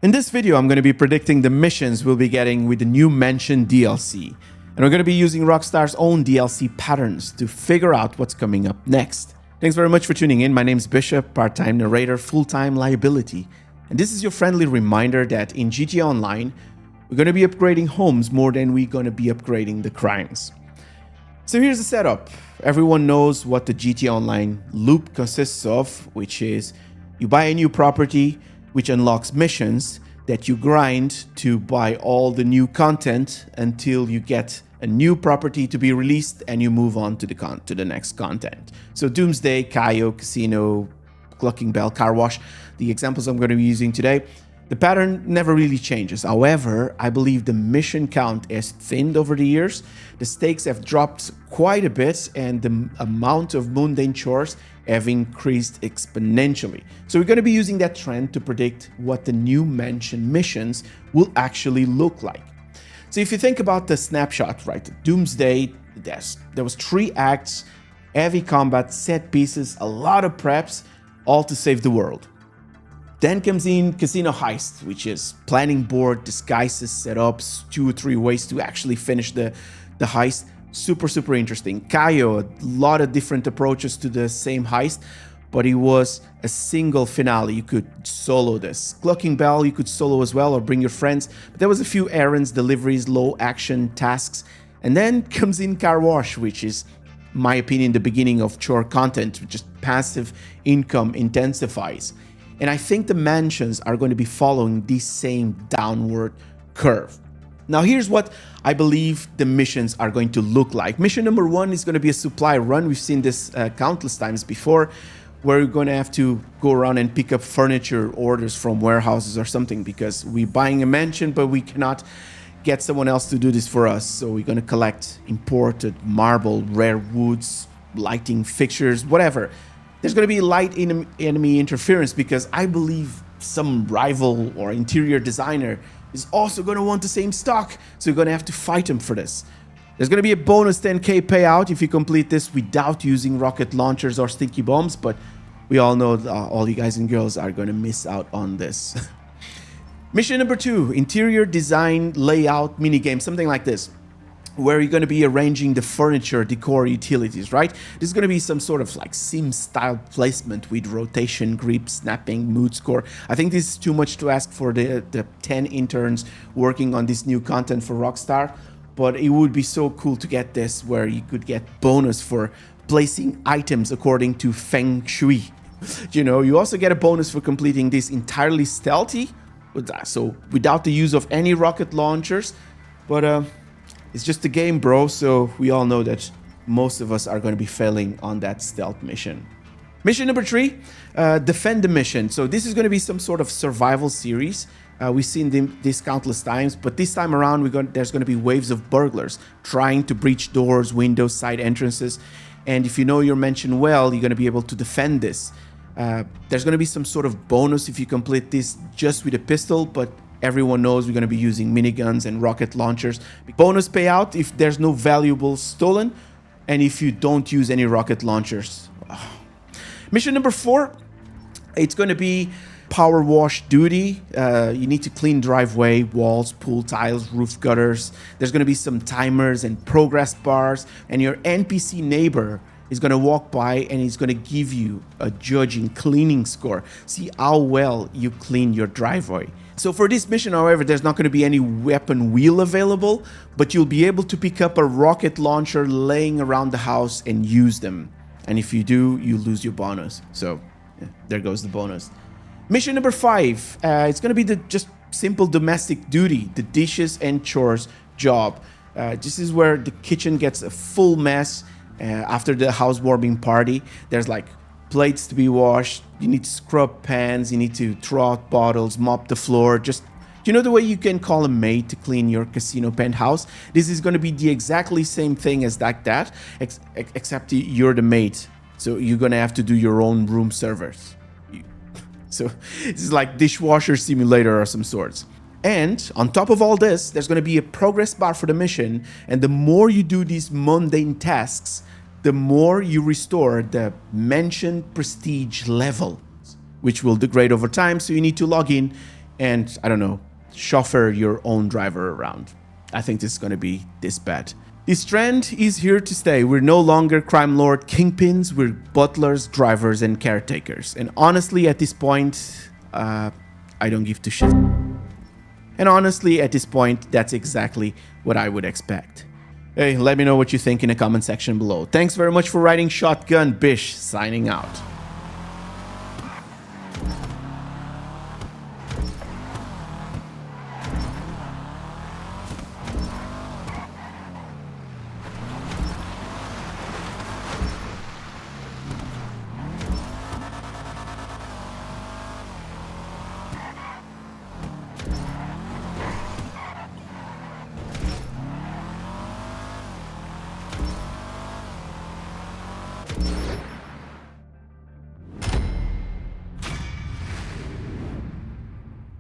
In this video, I'm going to be predicting the missions we'll be getting with the new Mansion DLC. And we're going to be using Rockstar's own DLC patterns to figure out what's coming up next. Thanks very much for tuning in. My name's Bishop, part-time narrator, full-time liability. And this is your friendly reminder that in GTA Online, we're going to be upgrading homes more than we're going to be upgrading the crimes. So here's the setup. Everyone knows what the GTA Online loop consists of, which is you buy a new property, which unlocks missions that you grind to buy all the new content until you get a new property to be released and you move on to the next content. So Doomsday, Kayo, Casino, Clucking Bell, Car Wash, the examples I'm going to be using today, the pattern never really changes. However, I believe the mission count has thinned over the years. The stakes have dropped quite a bit and the amount of mundane chores have increased exponentially. So we're going to be using that trend to predict what the new Mansion missions will actually look like. So if you think about the snapshot, right? Doomsday, there was 3 acts, heavy combat, set pieces, a lot of preps, all to save the world. Then comes in Casino Heist, which is planning board, disguises, setups, 2 or 3 ways to actually finish the heist. Super interesting. Kayo, a lot of different approaches to the same heist, but it was a single finale. You could solo this. Clucking Bell, you could solo as well or bring your friends. But there was a few errands, deliveries, low action tasks. And then comes in Car Wash, which is, in my opinion, the beginning of chore content, which is passive income intensifies. And I think the mansions are going to be following this same downward curve. Now, here's what I believe the missions are going to look like. Mission number 1 is going to be a supply run. We've seen this countless times before, where you're going to have to go around and pick up furniture orders from warehouses or something, because we're buying a mansion, but we cannot get someone else to do this for us. So we're going to collect imported marble, rare woods, lighting fixtures, whatever. There's going to be light enemy interference because I believe some rival or interior designer is also going to want the same stock. So you're going to have to fight him for this. There's going to be a bonus 10k payout if you complete this without using rocket launchers or sticky bombs. But we all know all you guys and girls are going to miss out on this. Mission number 2, interior design layout minigame, something like this, where you're going to be arranging the furniture, decor, utilities, right? This is going to be some sort of like sim style placement with rotation, grip, snapping, mood score. I think this is too much to ask for the 10 interns working on this new content for Rockstar, but it would be so cool to get this where you could get bonus for placing items according to Feng Shui. You know, you also get a bonus for completing this entirely stealthy, so without the use of any rocket launchers, but it's just a game, bro, so we all know that most of us are going to be failing on that stealth mission. Mission number 3, defend the mission. So this is going to be some sort of survival series. We've seen this countless times, but this time around there's going to be waves of burglars trying to breach doors, windows, side entrances. And if you know your mansion well, you're going to be able to defend this. There's going to be some sort of bonus if you complete this just with a pistol, but everyone knows we're going to be using miniguns and rocket launchers. Bonus payout if there's no valuables stolen and if you don't use any rocket launchers. Mission number 4, it's going to be power wash duty. You need to clean driveway, walls, pool tiles, roof gutters. There's going to be some timers and progress bars, and your NPC neighbor is going to walk by and he's going to give you a judging cleaning score. See how well you clean your driveway. So for this mission, however, there's not going to be any weapon wheel available, but you'll be able to pick up a rocket launcher laying around the house and use them. And if you do, you lose your bonus. So yeah, there goes the bonus. Mission number 5, it's going to be the just simple domestic duty, the dishes and chores job. This is where the kitchen gets a full mess after the housewarming party. There's like plates to be washed, you need to scrub pans, you need to throw out bottles, mop the floor. Just, you know the way you can call a maid to clean your casino penthouse? This is going to be the exactly same thing as that, except you're the maid. So you're going to have to do your own room service. So this is like dishwasher simulator or some sorts. And on top of all this, there's going to be a progress bar for the mission. And the more you do these mundane tasks, the more you restore the Mansion prestige level, which will degrade over time. So you need to log in and, I don't know, chauffeur your own driver around. I think this is going to be this bad. This trend is here to stay. We're no longer crime lord kingpins, we're butlers, drivers, and caretakers. And honestly, at this point, I don't give two shits. And honestly, at this point, that's exactly what I would expect. Hey, let me know what you think in the comment section below. Thanks very much for riding shotgun. Bish, signing out.